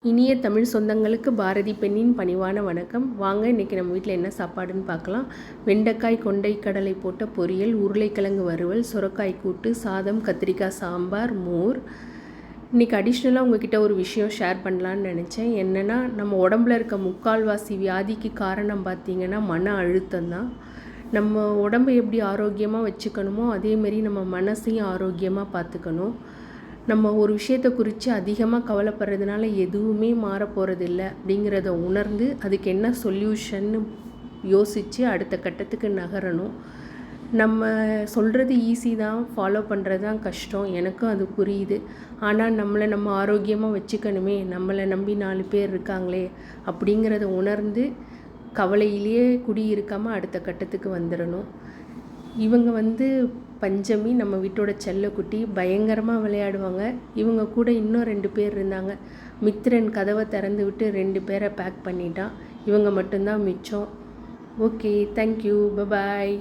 இனிய தமிழ் சொந்தங்களுக்கு பாரதி பெண்ணின் பணிவான வணக்கம். வாங்க இன்றைக்கி நம்ம வீட்டில் என்ன சாப்பாடுன்னு பார்க்கலாம். வெண்டைக்காய் கொண்டை கடலை போட்ட பொரியல், உருளைக்கிழங்கு வறுவல், சுரக்காய் கூட்டு, சாதம், கத்திரிக்காய் சாம்பார், மோர். இன்றைக்கி அடிஷ்னலாக உங்ககிட்ட ஒரு விஷயம் ஷேர் பண்ணலான்னு நினச்சேன். என்னென்னா, நம்ம உடம்புல இருக்க முக்கால்வாசி வியாதிக்கு காரணம் பார்த்திங்கன்னா மன அழுத்தம் தான். நம்ம உடம்பை எப்படி ஆரோக்கியமாக வச்சுக்கணுமோ அதேமாரி நம்ம மனசையும் ஆரோக்கியமாக பார்த்துக்கணும். நம்ம ஒரு விஷயத்தை குறித்து அதிகமாக கவலைப்படுறதுனால எதுவுமே மாறப்போகிறதில்ல அப்படிங்கிறத உணர்ந்து அதுக்கு என்ன சொல்யூஷன்னு யோசித்து அடுத்த கட்டத்துக்கு நகரணும். நம்ம சொல்கிறது ஈஸி தான், ஃபாலோ பண்ணுறது தான் கஷ்டம். எனக்கும் அது புரியுது. ஆனால் நம்மளை நம்ம ஆரோக்கியமாக வச்சுக்கணுமே, நம்மளை நம்பி 4 பேர் இருக்காங்களே அப்படிங்கிறத உணர்ந்து கவலையிலேயே குடியிருக்காமல் அடுத்த கட்டத்துக்கு வந்துடணும். இவங்க பஞ்சமி, நம்ம வீட்டோட செல்லக்குட்டி. பயங்கரமாக விளையாடுவாங்க. இவங்க கூட இன்னும் 2 பேர் இருந்தாங்க. மித்ரன் கதவை திறந்து விட்டு 2 பேரை பேக் பண்ணிட்டான். இவங்க மட்டும்தான் மிச்சம். Okay, thank you, bye bye.